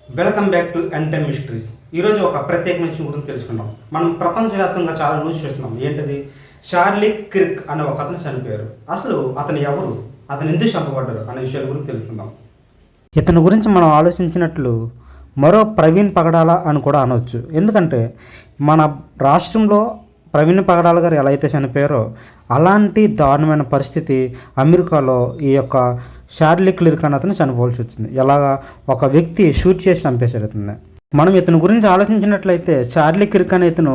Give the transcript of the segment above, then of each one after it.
Welcome back to anytime mysteries. ఈరోజు ఒక ప్రత్యేకమైన విషయం గురించి తెలుసుకుందాం. మనం ప్రపంచవ్యాప్తంగా చాలా న్యూస్ చూస్తున్నాం. ఏంటిది? చార్లీ కిర్క్ అనే ఒక అతను చనిపోయారు. అసలు అతను ఎవరు, అతను ఎందుకు చంపబడ్డారు అనే విషయాల గురించి తెలుసుకుందాం. ఇతని గురించి మనం ఆలోచించినట్లు మరో ప్రవీణ్ పగడాల అని కూడా అనవచ్చు. ఎందుకంటే మన రాష్ట్రంలో ప్రవీణ్ పగడాల గారు ఎలా అయితే చనిపోయారో అలాంటి దారుణమైన పరిస్థితి అమెరికాలో ఈ యొక్క చార్లీ కిర్క్ అనే అతను చనిపోవాల్సి వచ్చింది. ఎలాగా ఒక వ్యక్తి షూట్ చేసి చంపేశారు ఇతన్ని. మనం ఇతని గురించి ఆలోచించినట్లయితే చార్లీ కిర్క్ అనే ఇతను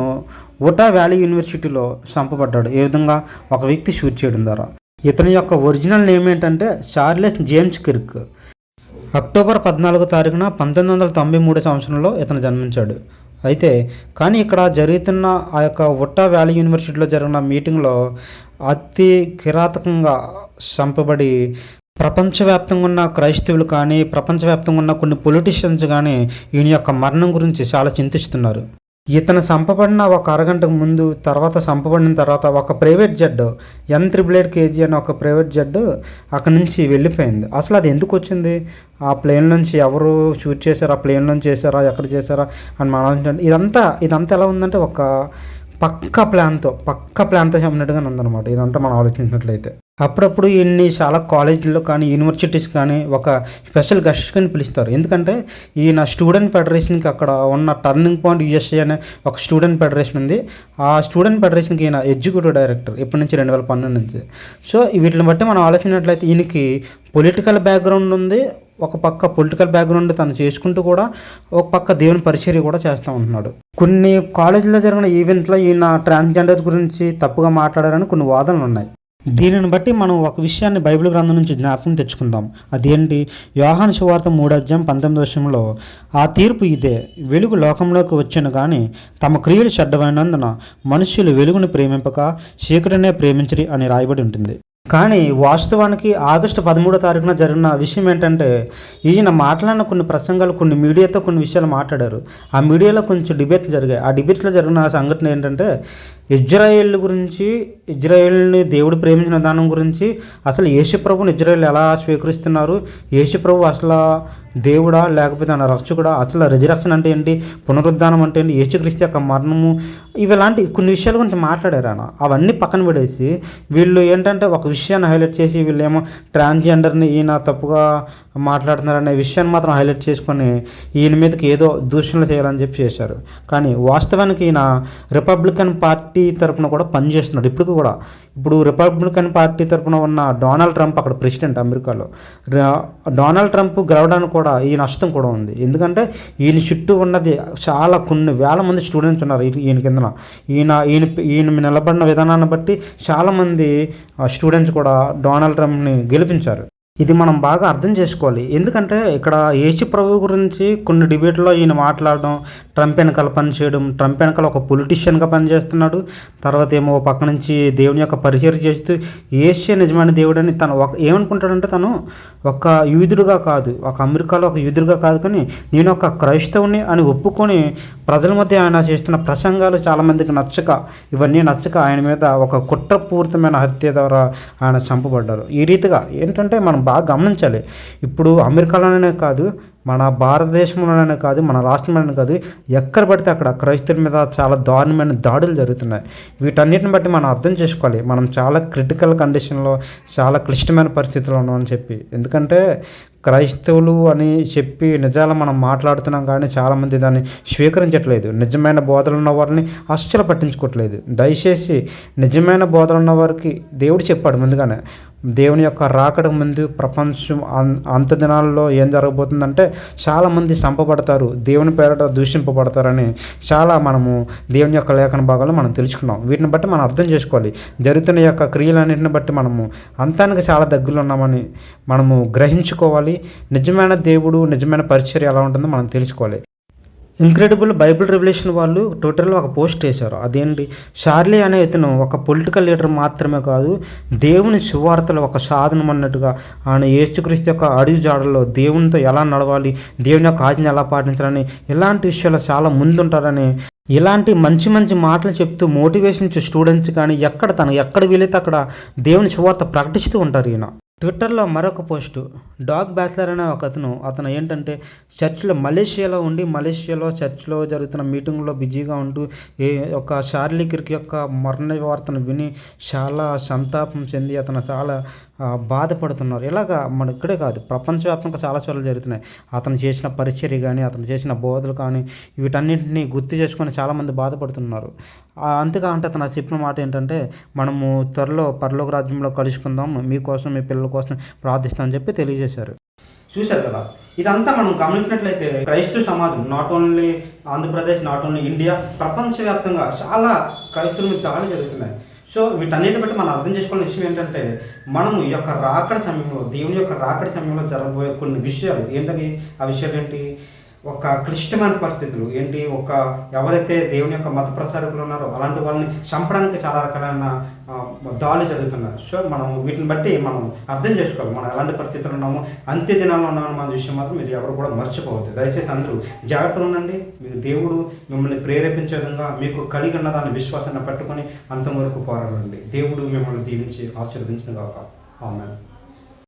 ఉటా వ్యాలీ యూనివర్సిటీలో చంపబడ్డాడు. ఏ విధంగా? ఒక వ్యక్తి షూట్ చేయడం ద్వారా. ఇతని యొక్క ఒరిజినల్ నేమ్ ఏంటంటే చార్లెస్ జేమ్స్ కిర్క్. అక్టోబర్ 14వ తారీఖున 1993 సంవత్సరంలో ఇతను జన్మించాడు. కానీ ఇక్కడ జరుగుతున్న ఆ యొక్క ఉట్టా వ్యాలీ యూనివర్సిటీలో జరిగిన మీటింగ్లో అతి కిరాతకంగా చంపబడి ప్రపంచవ్యాప్తంగా ఉన్న క్రైస్తవులు కానీ, ప్రపంచవ్యాప్తంగా ఉన్న కొన్ని పొలిటీషియన్స్ కానీ ఈయన యొక్క మరణం గురించి చాలా చింతిస్తున్నారు. ఇతను చంపబడిన ఒక అరగంటకు ముందు చంపబడిన తర్వాత ఒక ప్రైవేట్ జెట్ N888 అనే ఒక ప్రైవేట్ జెట్ అక్కడి నుంచి వెళ్ళిపోయింది. అసలు అది ఎందుకు వచ్చింది? ఆ ప్లేన్ నుంచి ఎవరు షూట్ చేశారు, ఆ ప్లేన్ నుంచి చేశారా, ఎక్కడ చేశారా అని మనం ఆలోచించండి. ఇదంతా ఎలా ఉందంటే ఒక పక్క ప్లాన్తో చెప్పినట్టుగా ఉందన్నమాట. ఇదంతా మనం ఆలోచించినట్లయితే అప్పుడప్పుడు ఈయన్ని చాలా కాలేజీల్లో కానీ, యూనివర్సిటీస్ కానీ ఒక స్పెషల్ గెస్ట్ని పిలుస్తారు. ఎందుకంటే ఈయన స్టూడెంట్ ఫెడరేషన్కి అక్కడ ఉన్న టర్నింగ్ పాయింట్ USA అనే ఒక స్టూడెంట్ ఫెడరేషన్ ఉంది. ఆ స్టూడెంట్ ఫెడరేషన్కి ఈయన ఎగ్జిక్యూటివ్ డైరెక్టర్ ఇప్పటి నుంచి 2012 నుంచి. సో వీటిని బట్టి మనం ఆలోచించినట్లయితే ఈయనకి పొలిటికల్ బ్యాక్గ్రౌండ్ ఉంది. ఒక పక్క పొలిటికల్ బ్యాక్గ్రౌండ్ తను చేసుకుంటూ కూడా ఒక పక్క దేవుని పరిచర్య కూడా చేస్తూ ఉంటున్నాడు. కొన్ని కాలేజీలో జరిగిన ఈవెంట్లో ఈయన ట్రాన్స్జెండర్ గురించి తప్పుగా మాట్లాడారని కొన్ని వాదనలు ఉన్నాయి. దీనిని బట్టి మనం ఒక విషయాన్ని బైబిల్ గ్రంథం నుంచి జ్ఞాపకం తెచ్చుకుందాం. అదేంటి? యోహాను సువార్త 3:19 ఆ తీర్పు ఇదే, వెలుగు లోకంలోకి వచ్చాను కానీ తమ క్రియలు చెడ్డమైనందున మనుష్యులు వెలుగును ప్రేమింపక చీకటినే ప్రేమించరి అని రాయబడి ఉంటుంది. కానీ వాస్తవానికి ఆగస్టు 13వ తారీఖున జరిగిన విషయం ఏంటంటే ఈయన మాట్లాడిన కొన్ని ప్రసంగాలు కొన్ని మీడియాతో కొన్ని విషయాలు మాట్లాడారు. ఆ మీడియాలో కొంచెం డిబేట్లు జరిగాయి. ఆ డిబేట్లో జరిగిన సంఘటన ఏంటంటే ఇజ్రాయేల్ని దేవుడు ప్రేమించిన దానం గురించి, అసలు యేసుప్రభుని ఇజ్రాయేల్ ఎలా స్వీకరిస్తున్నారు, యేసుప్రభు అసలు దేవుడా లేకపోతే ఆయన రక్షకుడా, అసలు రిజరక్షన్ అంటే ఏంటి, పునరుద్ధానం అంటే ఏంటి, యేసుక్రీస్తు యొక్క మరణము, ఇలాంటి కొన్ని విషయాల గురించి మాట్లాడారు ఆయన. అవన్నీ పక్కన పడేసి వీళ్ళు ఏంటంటే ఒక విషయాన్ని హైలైట్ చేసి వీళ్ళేమో ట్రాన్స్జెండర్ని ఈయన తప్పుగా మాట్లాడుతున్నారనే విషయాన్ని మాత్రం హైలైట్ చేసుకొని ఈయన మీదకి ఏదో దూషణలు చేయాలని చెప్పి చేశారు. కానీ వాస్తవానికి ఈయన రిపబ్లికన్ పార్టీ తరపున కూడా పనిచేస్తున్నాడు. ఇప్పుడు రిపబ్లికన్ పార్టీ తరపున ఉన్న డొనాల్డ్ ట్రంప్ అక్కడ ప్రెసిడెంట్ అమెరికాలో. డొనాల్డ్ ట్రంప్ గెలవడానికి కూడా ఈ నష్టం కూడా ఉంది. ఎందుకంటే ఈయన చుట్టూ ఉన్నది చాలా కొన్ని వేల మంది స్టూడెంట్స్ ఉన్నారు ఈయన కిందన. ఈయన నిలబడిన విధానాన్ని బట్టి చాలామంది స్టూడెంట్స్ కూడా డొనాల్డ్ ట్రంప్ని గెలిపించారు. ఇది మనం బాగా అర్థం చేసుకోవాలి. ఎందుకంటే ఇక్కడ యేసు ప్రభు గురించి కొన్ని డిబేట్లో ఈయన మాట్లాడడం, ట్రంప్ వెనకాల పనిచేయడం, ట్రంప్ వెనకాల ఒక పొలిటీషియన్గా పనిచేస్తున్నాడు. తర్వాత ఏమో పక్క నుంచి దేవుని యొక్క పరిచయం చేస్తూ యేసే నిజమైన దేవుడని తను ఏమనుకుంటాడంటే తను ఒక యూదుడుగా కాదు, ఒక అమెరికాలో ఒక యూదుడుగా కాదు, కానీ నేను ఒక క్రైస్తవుని అని ఒప్పుకొని ప్రజల మధ్య ఆయన చేస్తున్న ప్రసంగాలు చాలామందికి ఇవన్నీ నచ్చక ఆయన మీద ఒక కుట్రపూరితమైన హత్య ద్వారా ఆయన చంపబడ్డారు. ఈ రీతిగా ఏంటంటే మనం బాగా గమనించాలి. ఇప్పుడు అమెరికాలోనే కాదు, మన భారతదేశంలోనే కాదు, మన రాష్ట్రంలోనే కాదు, ఎక్కడ పడితే అక్కడ క్రైస్తవుల మీద చాలా దారుణమైన దాడులు జరుగుతున్నాయి. వీటన్నిటిని బట్టి మనం అర్థం చేసుకోవాలి. మనం చాలా క్రిటికల్ కండిషన్లో, చాలా క్లిష్టమైన పరిస్థితుల్లో ఉన్నామని చెప్పి. ఎందుకంటే క్రైస్తవులు అని చెప్పి నిజాలు మనం మాట్లాడుతున్నాం కానీ చాలామంది దాన్ని స్వీకరించట్లేదు. నిజమైన బోధలు ఉన్న వారిని అస్సలు పట్టించుకోవట్లేదు. దయచేసి నిజమైన బోధలు ఉన్న వారికి దేవుడు చెప్పాడు ముందుగానే, దేవుని యొక్క రాకడకు ముందు ప్రపంచం అంత దినాల్లో ఏం జరగబోతుందంటే చాలామంది చంపబడతారు, దేవుని పేరట దూషింపబడతారని మనము దేవుని యొక్క లేఖన భాగాలు మనం తెలుసుకున్నాం. వీటిని బట్టి మనం అర్థం చేసుకోవాలి. జరుగుతున్న యొక్క క్రియలన్నింటిని బట్టి మనము అంతానికి చాలా దగ్గరలో ఉన్నామని మనము గ్రహించుకోవాలి. నిజమైన దేవుడు, నిజమైన పరిచర్య ఎలా ఉంటుందో మనం తెలుసుకోవాలి. ఇంక్రెడిబుల్ బైబిల్ రివల్యూషన్ వాళ్ళు ట్విట్టర్లో ఒక పోస్ట్ వేశారు. అదేంటి? చార్లీ అనే ఇతను ఒక పొలిటికల్ లీడర్ మాత్రమే కాదు, దేవుని సువార్తలు ఒక సాధనం అన్నట్టుగా ఆయన యేసుక్రీస్తు యొక్క అడుగు జాడల్లో దేవునితో ఎలా నడవాలి, దేవుని యొక్క ఆజ్ఞ ఎలా పాటించాలని, ఇలాంటి విషయాలు చాలా ముందుంటారని, ఇలాంటి మంచి మంచి మాటలు చెప్తూ మోటివేషన్ ఇచ్చే స్టూడెంట్స్ కానీ ఎక్కడ వీలైతే అక్కడ దేవుని సువార్త ప్రకటిస్తూ ఉంటారు ఈయన. ట్విట్టర్లో మరొక పోస్టు, డాగ్ బ్యాచ్లర్ అనే ఒక అతను ఏంటంటే చర్చ్లో మలేషియాలో చర్చ్లో జరుగుతున్న మీటింగ్లో బిజీగా ఉంటూ ఒక చార్లీ కిర్క్ యొక్క మరణ వార్తను విని చాలా సంతాపం చెంది అతను చాలా బాధపడుతున్నారు. ఇలాగా మన ఇక్కడే కాదు, ప్రపంచవ్యాప్తంగా చాలా చోట్ల జరుగుతున్నాయి. అతను చేసిన పరిచర్య కానీ, అతను చేసిన బోధలు కానీ, వీటన్నింటినీ గుర్తు చేసుకొని చాలామంది బాధపడుతున్నారు. అంతేగా అంటే అతను చెప్పిన మాట ఏంటంటే, మనము త్వరలో పరలోక రాజ్యంలో కలుసుకుందాం, మీకోసం మీ పిల్లల కోసం ప్రార్థిస్తామని చెప్పి తెలియజేశారు. చూశారు కదా, ఇదంతా మనం గమనించినట్లయితే క్రైస్తవ సమాజం not only Andhra Pradesh, not only India, ప్రపంచవ్యాప్తంగా చాలా క్రైస్తవుల మీద దాడులు జరుగుతున్నాయి. సో వీటన్నిటి బట్టి మనం అర్థం చేసుకోవాల్సిన విషయం ఏంటంటే, మనము ఈ యొక్క రాకడ సమయంలో, దేవుని యొక్క రాకడ సమయంలో జరగబోయే కొన్ని విషయాలు ఏంటవి, ఆ విషయాలు ఏంటి, ఒక క్లిష్టమైన పరిస్థితులు ఏంటి, ఎవరైతే దేవుని యొక్క మత ప్రచారకులు ఉన్నారో అలాంటి వాళ్ళని చంపడానికి చాలా రకాలైన దాడులు జరుగుతున్నారు. సో మనం వీటిని బట్టి మనం అర్థం చేసుకోవాలి, మనం ఎలాంటి పరిస్థితులు ఉన్నామో, అంత్య దినాల్లో ఉన్నామని మన విషయం మాత్రం మీరు ఎవరు కూడా మర్చిపోవద్దు. దయచేసి అందరూ జాగ్రత్తగా ఉండండి. మీకు దేవుడు మిమ్మల్ని ప్రేరేపించే విధంగా మీకు కలిగి ఉన్న దాని విశ్వాసాన్ని పట్టుకొని అంతవరకు పోరాడండి. దేవుడు మిమ్మల్ని దీవించి ఆశీర్వదించిన గాక. ఆమేన్.